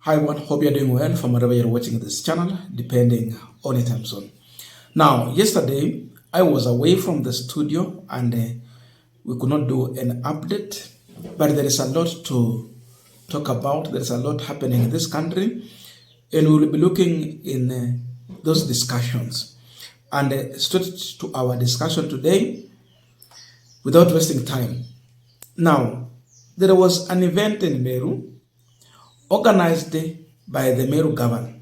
Hi everyone, hope you're doing well from wherever you're watching this channel, depending on your time zone. Now, yesterday, I was away from the studio and we could not do an update, but there is a lot to talk about. There's a lot happening in this country, and we will be looking in those discussions. And straight to our discussion today, without wasting time. Now, there was an event in Meru, organized by the Meru governor.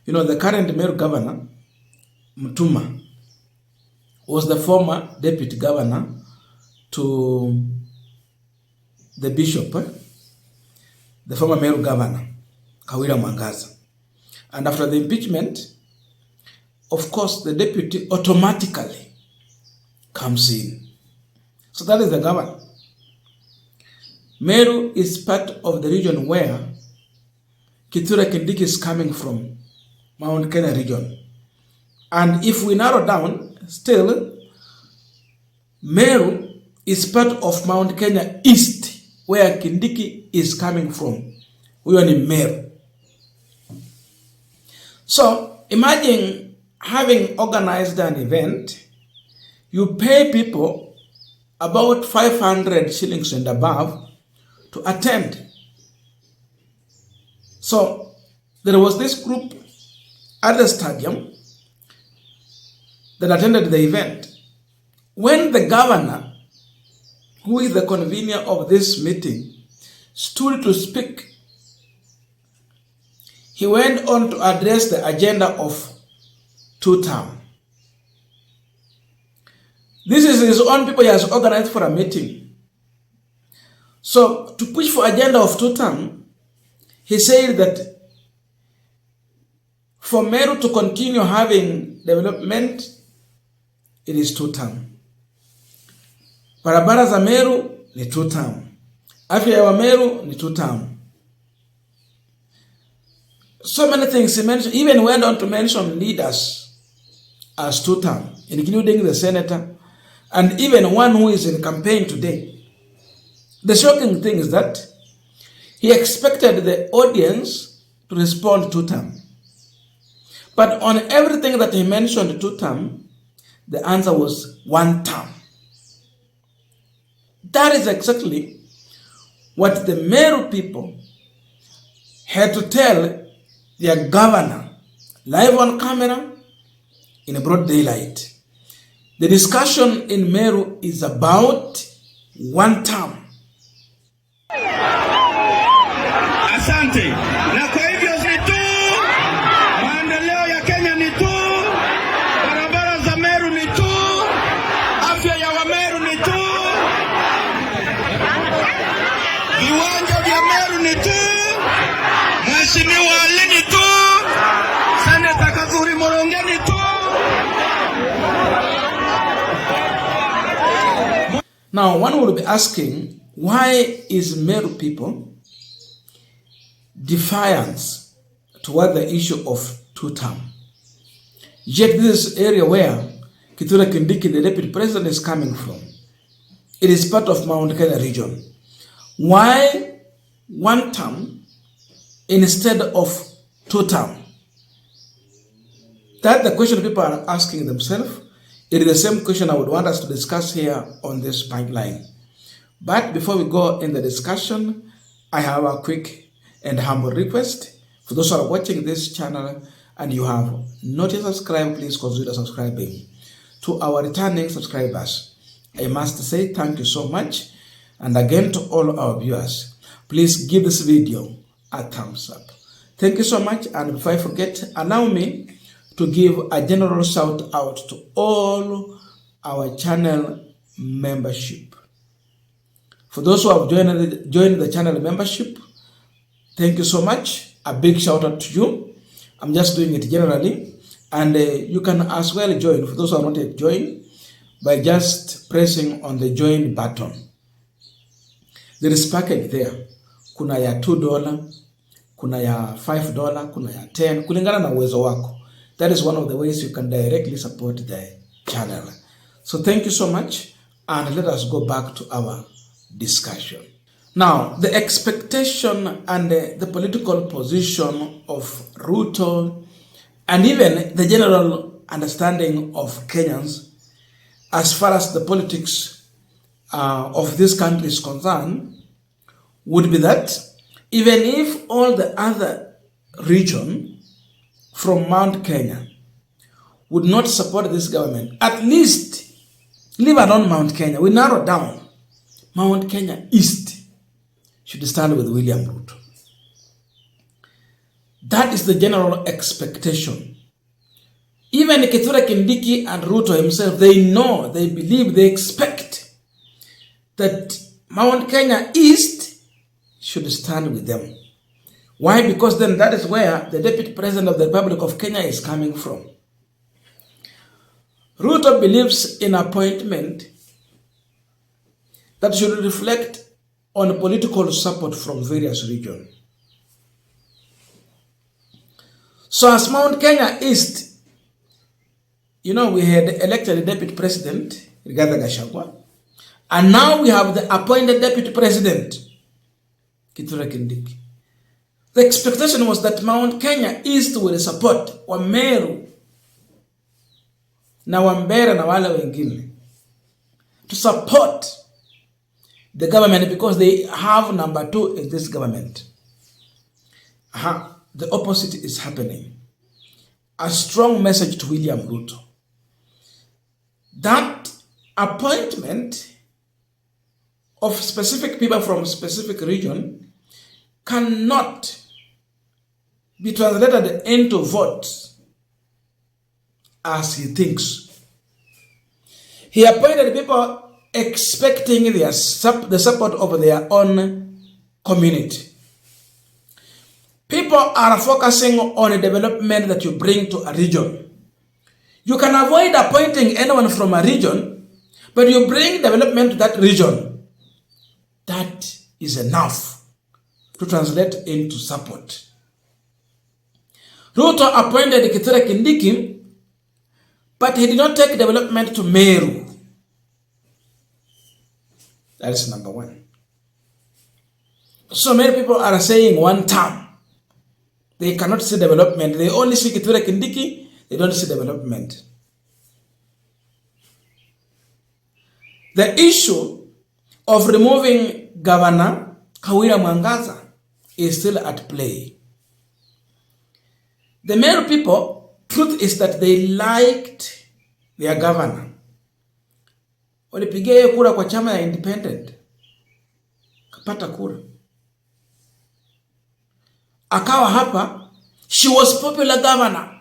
You know, the current Meru governor, Mutuma, was the former deputy governor to the bishop, the former Meru governor, Kawira Mwangaza. And after the impeachment, of course, the deputy automatically comes in. So that is the governor. Meru is part of the region where Kithure Kindiki is coming from, Mount Kenya region. And if we narrow down, still, Meru is part of Mount Kenya East, where Kindiki is coming from. We are in Meru. So imagine having organized an event, you pay people about 500 shillings and above to attend. So there was this group at the stadium that attended the event. When the governor, who is the convener of this meeting, stood to speak, he went on to address the agenda of two-term. This is his own people he has organized for a meeting. So to push for agenda of two-term, he said that for Meru to continue having development, it is two-term. Barabara za Meru ni two-term. Afya ya Meru ni two-term. So many things he mentioned, even went on to mention leaders as two-term, including the senator, and even one who is in campaign today. The shocking thing is that he expected the audience to respond two-term. But on everything that he mentioned two-term, the answer was one term. That is exactly what the Meru people had to tell their governor live on camera in broad daylight. The discussion in Meru is about one term. Asante. Na kwa hivyo si tu maendeleo ya Kenya ni tu, barabara za Meru ni tu, afya ya Wameru ni tu, viwanja vya Meru ni tu, Mheshimiwa Ali ni tu, Seneta Kadhuri Moronge ni tu. Now, one will be asking, why is Meru people defiance toward the issue of two-term? Yet this is area where Kithure Kindiki, the deputy president, is coming from. It is part of Mount Kenya region. Why one term instead of two-term? That's the question people are asking themselves. It is the same question I would want us to discuss here on this Punchline. But before we go in the discussion, I have a quick and humble request. For those who are watching this channel and you have not yet subscribed, please consider subscribing. To our returning subscribers, I must say thank you so much. And again to all our viewers, please give this video a thumbs up. Thank you so much. And before I forget, allow me to give a general shout out to all our channel membership. For those who have joined the channel membership, thank you so much. A big shout out to you. I'm just doing it generally. And you can as well join, for those who are not yet joined, by just pressing on the join button. There is package there. Kuna ya $2, kuna ya $5, kuna ya 10, kulingana na uwezo wako. That is one of the ways you can directly support the channel. So thank you so much. And let us go back to our discussion. Now, the expectation and the political position of Ruto and even the general understanding of Kenyans as far as the politics of this country is concerned would be that even if all the other region from Mount Kenya would not support this government, at least leave alone Mount Kenya, we narrow down Mount Kenya East should stand with William Ruto. That is the general expectation. Even Kithure Kindiki and Ruto himself, they know, they believe, they expect that Mount Kenya East should stand with them. Why? Because then that is where the Deputy President of the Republic of Kenya is coming from. Ruto believes in appointment that should reflect on political support from various regions. So as Mount Kenya East, we had elected a Deputy President, Rigathi Gachagua, and now we have the appointed Deputy President, Kithure Kindiki. The expectation was that Mount Kenya East will support Meru na Wambere na wale wengine to support the government because they have number 2 in this government. The opposite is happening. A strong message to William Ruto. That appointment of specific people from specific region cannot be translated into votes as he thinks. He appointed people expecting the support of their own community. People are focusing on the development that you bring to a region. You can avoid appointing anyone from a region, but you bring development to that region. That is enough to translate into support. Ruto appointed Kithure Kindiki, but he did not take development to Meru. That is number 1. So many people are saying one term. They cannot see development. They only see Kithure Kindiki. They don't see development. The issue of removing Governor Kawira Mwangaza is still at play. The Meru people, truth is that they liked their governor. Walipigia kura kwa chama ya independent. Kapata kura. Akawa hapa, she was popular governor.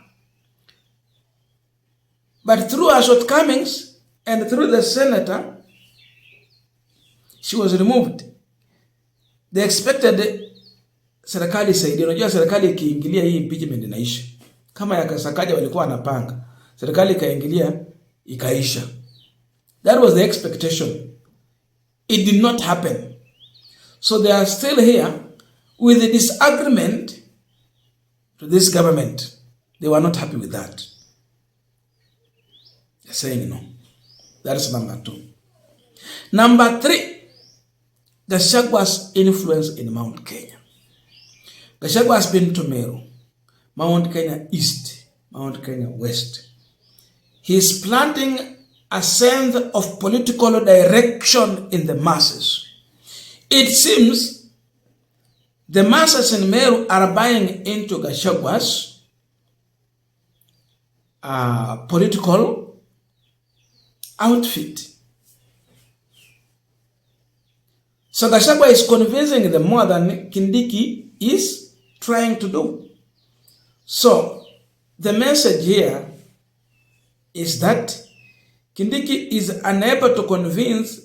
But through her shortcomings and through the senator, she was removed. They expected serikali saidi. Unajua serikali ikiingilia hii impeachment inaisha. Kama ya Kasakaja walikuwa wanapanga, serikali ikaingilia ikaisha. That was the expectation. It did not happen. So they are still here with the disagreement to this government. They were not happy with that. They're saying no. That is number 2. Number 3, Gachagwa's influence in Mount Kenya. Gachagua has been to Meru, Mount Kenya East, Mount Kenya West. He is planting a sense of political direction in the masses. It seems the masses in Meru are buying into Gachagwa's political outfit. So Gachagua is convincing them more than Kindiki is trying to do. So the message here is that Kindiki is unable to convince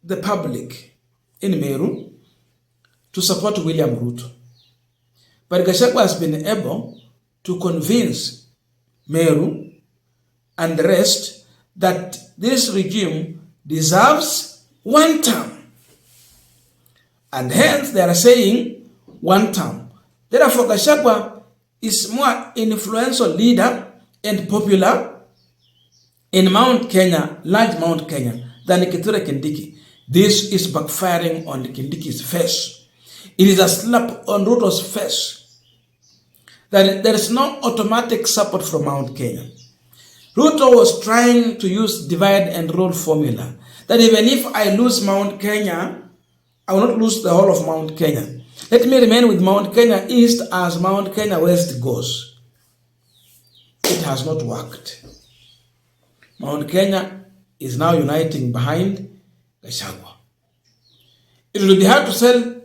the public in Meru to support William Ruto. But Gachagua has been able to convince Meru and the rest that this regime deserves one term. And hence they are saying one term. Therefore, Gachagua is more influential leader and popular in Mount Kenya, large Mount Kenya, than Kithure Kindiki. This is backfiring on Kindiki's face. It is a slap on Ruto's face. That there is no automatic support from Mount Kenya. Ruto was trying to use divide and rule formula. That even if I lose Mount Kenya, I will not lose the whole of Mount Kenya. Let me remain with Mount Kenya East as Mount Kenya West goes. It has not worked. Mount Kenya is now uniting behind Gachagua. It will be hard to sell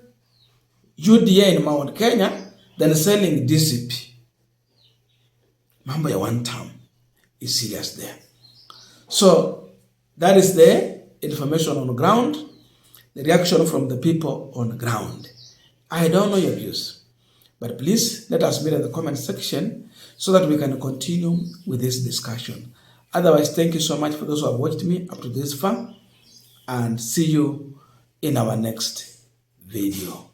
UDA in Mount Kenya than selling DCP. Mambo ya one term is serious there. So that is the information on the ground, the reaction from the people on the ground. I don't know your views, but please let us meet in the comment section so that we can continue with this discussion. Otherwise, thank you so much for those who have watched me up to this far, and see you in our next video.